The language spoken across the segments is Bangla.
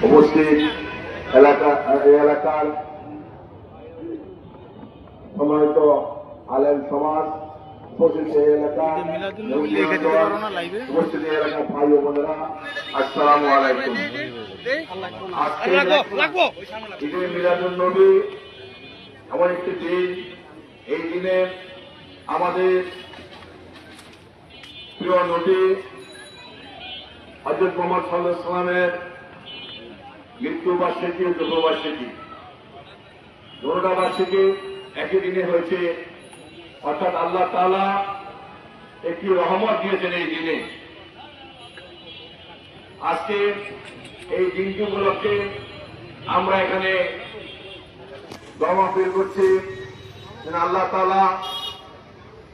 উপস্থিত এলাকার সম্মানিত আলেম সমাজ, উপস্থিত এলাকার উপস্থিত এলাকার ভাই ও বোনেরা, আসসালামু আলাইকুম। ঈদে মিলাদুন নবী এমন একটি দিন, এই দিনে আমাদের প্রিয় নবী হযরত মুহাম্মদ সাল্লাল্লাহু আলাইহি ওয়াসাল্লামের মৃত্যুবার্ষিকী, যুগবার্ষিকী, দুটো বার্ষিকী একই দিনে হয়েছে। অর্থাৎ আল্লাহ তাআলা একটি রহমত দিয়েছেন এই দিনে। আজকে এই দিনটি উপলক্ষে আমরা এখানে দোয়া মাহফিল করছি, যেন আল্লাহ তাআলা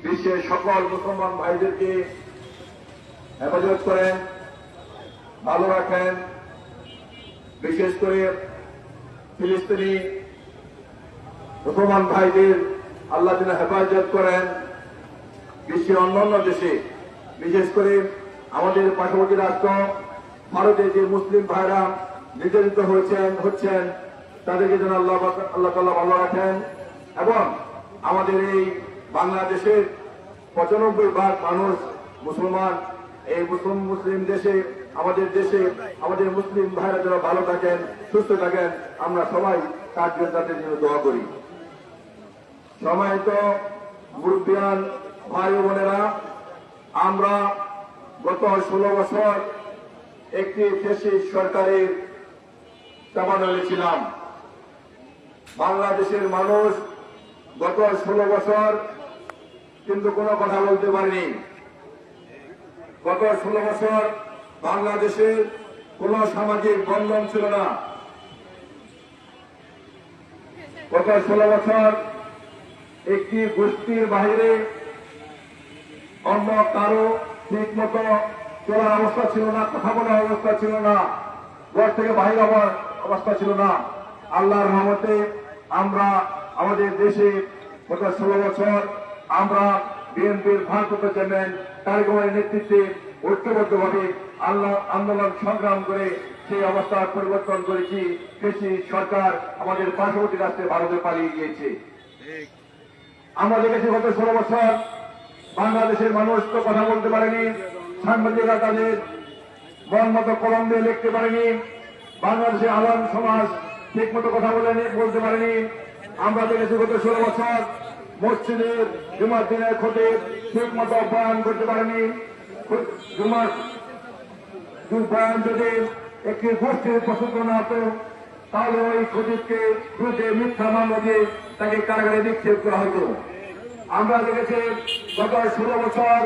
বিশ্বের সকল মুসলমান ভাইদেরকে হেফাজত করেন, ভালো রাখেন। বিশেষ করে ফিলিস্তিনি মুসলমান ভাইদের আল্লাহ যেন হেফাজত করেন। বিশ্বের অন্যান্য দেশে, বিশেষ করে আমাদের পার্শ্ববর্তী রাষ্ট্র ভারতে যে মুসলিম ভাইরা নির্যাতিত হচ্ছেন তাদেরকে যেন আল্লাহ তাআলা ভালো রাখেন। এবং আমাদের এই বাংলাদেশের ৯৫% মানুষ মুসলমান। এই মুসলিম দেশে, আমাদের মুসলিম ভাইরা যারা ভালো থাকেন, সুস্থ থাকেন, আমরা সবাই তার জন্য তাদের জন্য দোয়া করি। সম্মানিত মুরব্বিয়ান ভাই ও বোনেরা, আমরা গত ১৬ বছর একটি ফ্যাসিস্ট সরকারের চাপাতলে ছিলাম। বাংলাদেশের মানুষ গত ১৬ বছর কিন্তু কোনো কথা বলতে পারেনি। গত ১৬ বছর বাংলাদেশের কোন সামাজিক বন্ধন ছিল না। গত ১৬ বছর একটি গোষ্ঠীর বাহিরে অন্য কারো ঠিক মতো চলার অবস্থা ছিল না, কথা বলার অবস্থা ছিল না, ঘর থেকে বাহির হওয়ার অবস্থা ছিল না। আল্লাহর রহমতে আমরা আমাদের দেশে গত ১৬ বছর আমরা বিএনপির ভারপ্রাপ্ত চেয়ারম্যান তারেক রহমানের নেতৃত্বে ঐক্যবদ্ধভাবে আন্দোলন সংগ্রাম করে সেই অবস্থার পরিবর্তন করেছি। ফ্যাসিস্ট সরকার আমাদের পার্শ্ববর্তী রাষ্ট্রে ভারতে পালিয়ে গিয়েছে। আমরা দেখেছি গত ১৬ বছর বাংলাদেশের মানুষ তো কথা বলতে পারেনি, সাংবাদিকরা তাদের মন মতো কলম দিয়ে লিখতে পারেনি, বাংলাদেশের আলেম সমাজ ঠিক মতো কথা বলতে পারেনি। আমরা দেখেছি গত ১৬ বছর মসজিদের জুমার দিনের খতিব ঠিক মতো বয়ান করতে পারেনি। বয়ান যদি একটি গোষ্ঠীর পছন্দ না হতো তাহলে ওই খতিবকে বিরুদ্ধে মিথ্যা মামলা দিয়ে তাকে কারাগারে নিক্ষেপ করা হতো। আমরা দেখেছি গত ১৬ বছর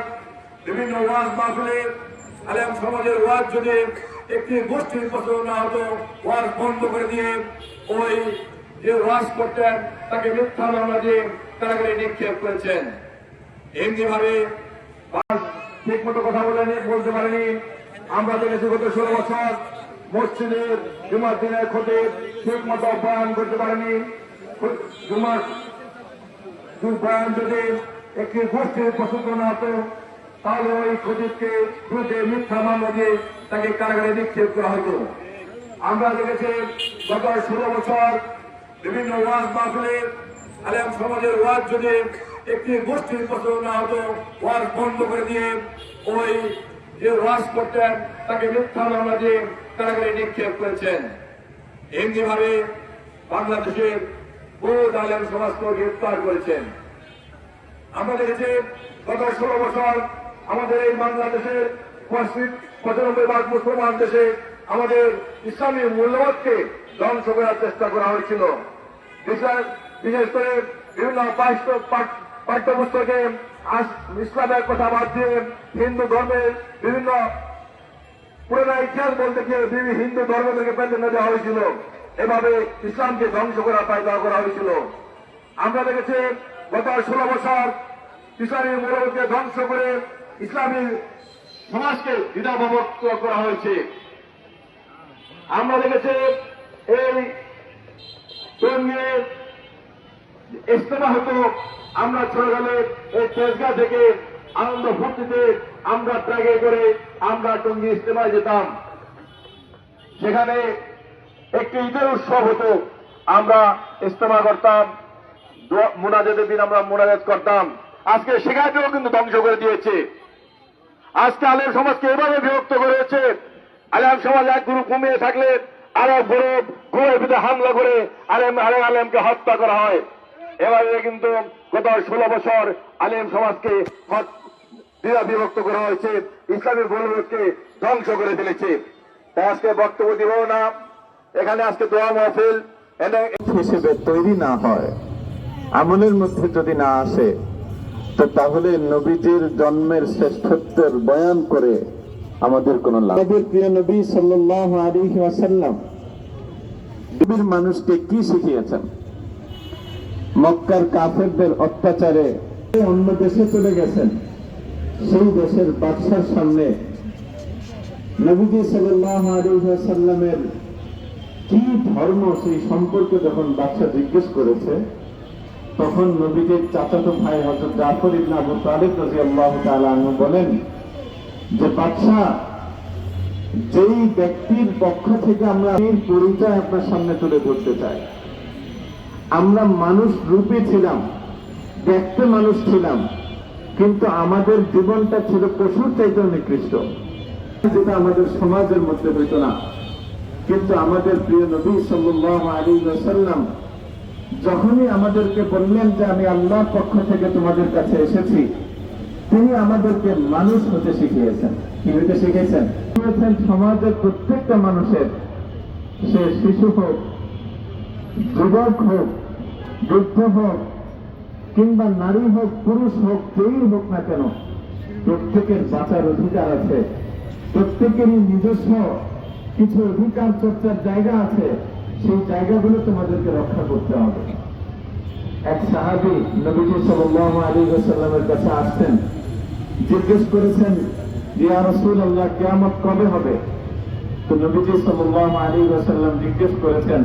বিভিন্ন ওয়াজ মাহফিলে আলেম সমাজের ওয়াজ যদি একটি গোষ্ঠীর পছন্দ না হতো, ওয়াজ বন্ধ করে দিয়ে ওই যে ওয়াজ করতেন তাকে মিথ্যা মামলা দিয়ে কারাগারে নিক্ষেপ করেছেন। এমনি ভাবে ঠিক মতো কথা বলতে পারেনি। আমরা দেখেছি গত ১৬ বছর মসজিদের জুমার দিনের খতিব ঠিক মতো বয়ান করতে পারেনি। বয়ান যদি একটি গোষ্ঠীর পছন্দ না হতো তাহলে ওই খতিবকে বিরুদ্ধে মিথ্যা মামলা দিয়ে তাকে কারাগারে নিক্ষেপ করা হতো। আমরা দেখেছি গত ১৬ বছর বিভিন্ন ওয়াজ মাহফিলে আলেম সমাজের ওয়াজ যদি একটি গোষ্ঠীর পছন্দ না হতো, ওয়াজ বন্ধ করে দিয়ে ওই যে ওয়াজ করতেন তাকে মিথ্যা মামলা দিয়ে কারাগারে নিক্ষেপ করেছেন। এমনি ভাবে বাংলাদেশের বহু আলেম সমাজকে গ্রেফতার করেছেন। আমরা দেখেছি গত ১৬ বছর আমাদের এই বাংলাদেশের ৯৫% মুসলমান দেশে আমাদের ইসলামী মূল্যবোধকে ধ্বংস করার চেষ্টা করা হয়েছিল। বিশেষ করে বিভিন্ন পাঠ্যপুস্তকে ইসলামের কথা বাদ দিয়ে হিন্দু ধর্মের বিভিন্ন পুরোনো ইতিহাস বলতে গিয়ে হিন্দু ধর্ম থেকে প্রাধান্য দেওয়া হয়েছিল। এভাবে ইসলামকে ধ্বংস করার পায়তারা করা হয়েছিল। আমরা দেখেছি গত ১৬ বছর ইসলামী মূল্যবোধকে ধ্বংস করে ইসলামী সমাজকে দ্বিধাবিভক্ত করা হয়েছে। আমরা দেখেছি এই জঙ্গি ইজতেমা হতো, আমরা ছোটবেলায় এই তেজগাঁ থেকে আনন্দ ফুর্তিতে আমরা ট্রাকে করে আমরা টঙ্গী ইজতেমায় যেতাম। সেখানে একটি ঈদের উৎসব হতো, আমরা ইস্তেমা করতাম, মুনাজাতের দিন আমরা মুনাজাত করতাম। আজকে সেখানেও কিন্তু ধ্বংস করে দিয়েছে। আজকে আলেম সমাজকে এভাবে বিভক্ত করেছে, আলেম সমাজ এক গ্রুপ ঘুমিয়ে থাকলে আর এক গ্রুপ ঘুমের ভিতরে হামলা করে আলেমকে হত্যা করা হয়। এভাবে কিন্তু গত 16 বছর আলেম সমাজকে বিভক্ত করা হয়েছে, ইসলামের মূল্যবোধকে ধ্বংস করে ফেলেছে। তাই আজকে বক্তব্য দিব না, এখানে আজকে দোয়া মাহফিল হিসেবে তৈরি না হয়, আমলের মধ্যে যদি না আসে, তো তাহলে নবীজির জন্মের শ্রেষ্ঠত্বের বয়ান করে আমাদের কোন লাভ। আমাদের প্রিয় নবী সাল্লাল্লাহু আলাইহি ওয়াসাল্লাম নবীর মানুষকে কি শিখিয়েছেন? মক্কার কাফেরদের অত্যাচারে অন্য দেশে চলে গেছেন, সেই দেশের বাদশার সামনে নবীজি সাল্লাল্লাহু আলাইহি ওয়াসাল্লামের কি ধর্ম সেই সম্পর্কে যখন বাদশা জিজ্ঞেস করেছে, তখন নবীজির চাচাতো ভাই হযরত জাফর ইবনে আবু তালিব রাদিয়াল্লাহু তাআলা আনহু বলেন যে বাদশা, যেই ব্যক্তির পক্ষ থেকে আমরা এর পরিচয় আপনার সামনে তুলে ধরতে চাই, আমরা মানুষ রূপে ছিলাম, দেখতে মানুষ ছিলাম, কিন্তু আমাদের জীবনটা ছিল পশুর চাইতেও নিকৃষ্ট, যেটা আমাদের সমাজের মধ্যে হইত না। কিন্তু আমাদের প্রিয় নবী সাল্লাল্লাহু আলাইহি ওয়াসাল্লাম যখনই আমাদেরকে বললেন যে আমি আল্লাহর পক্ষ থেকে তোমাদের কাছে এসেছি, তিনি আমাদেরকে মানুষ হতে শিখিয়েছেন। কি হতে শিখিয়েছেন? সমাজের প্রত্যেকটা মানুষের, সে শিশু হোক, যুবক হোক, বৃদ্ধ হোক, কিংবা নারী হোক, পুরুষ হোক, যেই হোক না কেন, প্রত্যেকের বাঁচার অধিকার আছে, প্রত্যেকেরই নিজস্ব কিছু অধিকার চর্চার জায়গা আছে, সেই জায়গাগুলো তোমাদেরকে রক্ষা করতে হবে। এক সাহাবী নবীজি সাল্লাল্লাহু আলাইহি ওয়াসাল্লামের কাছে আসতেন, জিজ্ঞেস করেছেন, ইয়া রাসূলুল্লাহ, কিয়ামত কবে হবে? তো নবীজি সাল্লাল্লাহু আলাইহি ওয়াসাল্লাম জিজ্ঞেস করেছেন,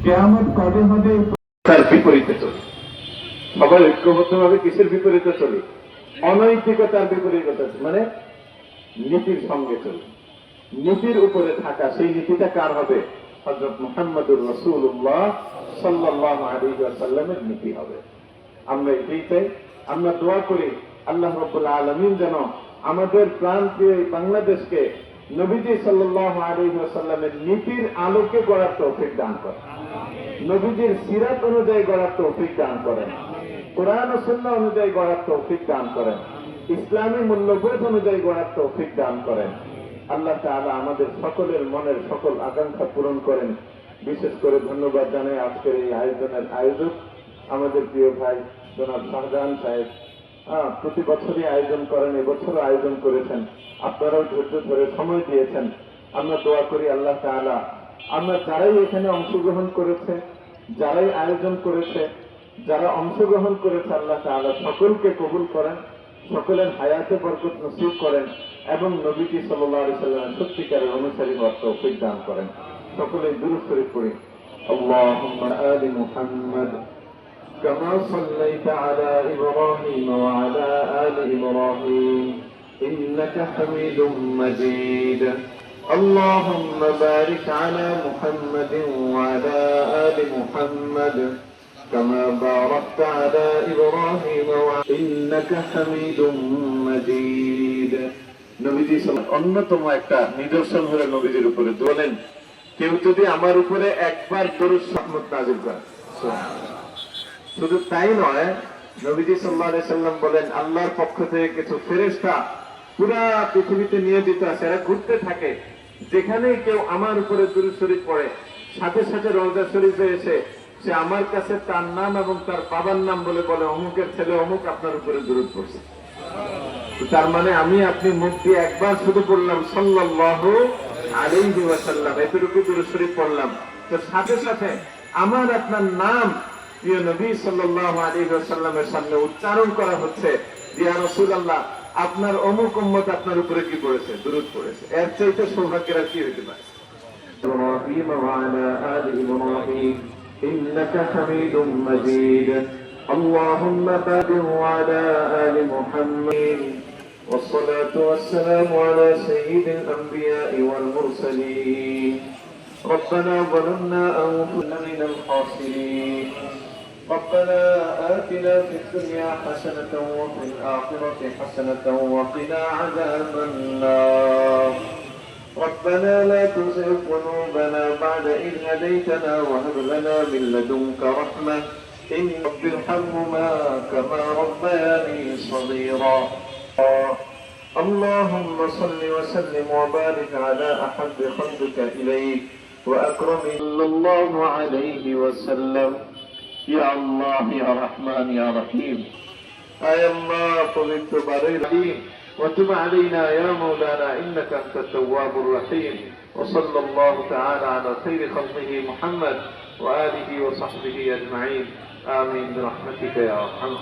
কিয়ামত কবে হবে তার বিপরীতে চলে। সবাই ঐক্যবদ্ধভাবে কিসের বিপরীতে চলে? অনৈতিকতার বিপরীতে, মানে নীতির সঙ্গে চলে, নীতির উপরে থাকা। সেই নীতিটা কার হবে? হযরত মুহাম্মদুর রাসূলুল্লাহ সাল্লাল্লাহু আলাইহি ওয়াসাল্লামের নীতি হবে। আমরা এটাই চাই। আমরা দোয়া করি আল্লাহ রাব্বুল আলামিন যেন আমাদের প্রাণপ্রিয় বাংলাদেশকে নবীজি সাল্লাল্লাহু আলাইহি ওয়াসাল্লামের নীতির আলোকে গড়ার তৌফিক দান করেন, নবীজির সিরাত অনুযায়ী গড়ার তৌফিক দান করেন, কোরআন ও সুন্নাহ অনুযায়ী গড়ার তৌফিক দান করেন, ইসলামী মূল্যবোধ অনুযায়ী গড়ার তৌফিক দান করেন। আল্লাহ তাআলা আমাদের সকলের মনের সকল আকাঙ্ক্ষা পূরণ করেন। বিশেষ করে ধন্যবাদ জানাই আজকের এই আয়োজনের আয়োজক আমাদের প্রিয় ভাই জনাব শাহজাহান সাহেব। প্রতি বছরই আয়োজন করেন, এবছরও আয়োজন করেছেন, আপনারাও ধৈর্য ধরে সময় দিয়েছেন। আমরা দোয়া করি আল্লাহ তাআলা আমরা যারাই এখানে অংশগ্রহণ করেছে, যারাই আয়োজন করেছে, যারা অংশগ্রহণ করেছে, আল্লাহ তাআলা সকলকে কবুল করেন, সকলের হায়াতে বরকত নসিব করেন এবং নবীজি সাল্লাল্লাহু আলাইহি ওয়াসাল্লামের সত্যিকারের অনুসারী হওয়ার তৌফিক দান করেন। সকলেই দুরূদ শরীফ পড়ি। আল্লাহুম্মা আলি মুহাম্মাদ কামা সাল্লাইতা আলা ইব্রাহিম ওয়া আলা আলি ইব্রাহিম ইন্নাকা হামিদুম মাজিদ। اللهم بارك على محمد وعلى آل محمد كما باركت على إبراهيم إنك حميد مجيد। নবীজি অন্যতম একটা নিদর্শন হলো নবীজির উপরে বলেন, কেউ যদি আমার উপরে একবার দরুদ রহমত নাযিল করে, শুধু তাই নয়, নবীজি সাল্লাল্লাহু আলাইহি সাল্লাম বলেন, আল্লাহর পক্ষ থেকে কিছু ফেরেশতা পুরা পৃথিবীতে নিয়োজিত আছে, এরা ঘুরতে থাকে, যেখানেই কেউ আমার উপরে দুরূদ শরীফ পড়ে, সাথে সাথে রওজা শরীফে এসে সে আমার কাছে তার নাম এবং তার বাবার নাম বলে বলে, অমুকের ছেলে অমুক আপনার উপরে দুরূদ পড়ছে। তার মানে আমি আপনি মুখ দিয়ে একবার শুধু পড়লাম সাল্লাল্লাহু আলাইহি ওয়াসাল্লাম, এতটুকু দুরূদ শরীফ পড়লাম, তো সাথে সাথে আমার আপনার নাম প্রিয় নবী সাল্লাল্লাহু আলাইহি ওয়াসাল্লামের সামনে উচ্চারণ করা হচ্ছে, ইয়া রাসূলুল্লাহ, আপনার অমুক উম্মত আপনার উপরে কি পড়েছে? দুরূদ পড়েছে। এর চাইতে সৌভাগ্যের আর কি হতে পারে? ইব্রাহিম ওয়া আলা আলি ইব্রাহিম ইন্নাকা হামিদুম মাজিদ। আল্লাহুম্মা বারিক আলা আলি মুহাম্মাদ والصلاة والسلام على سيد الأنبياء والمرسلين ربنا ظلمنا أنفسنا من الخاسرين ربنا آتنا في الدنيا حسنة وفي الآخرة حسنة وقنا عذاب النار ربنا لا تزغ قلوبنا بعد إذ هديتنا وهب لنا من لدنك رحمة إن رب ارحمهما كما ربياني صغيرا اللهم صل وسلم وبارك على أحب خلقك إليك وأكرم صلى الله عليه وسلم يا الله يا رحمن يا رحيم أي الله قلت بريد وتب علينا يا مولانا إنك أنت التواب الرحيم وصلى الله تعالى على خير خلقه محمد وآله وصحبه أجمعين آمين برحمتك يا أرحم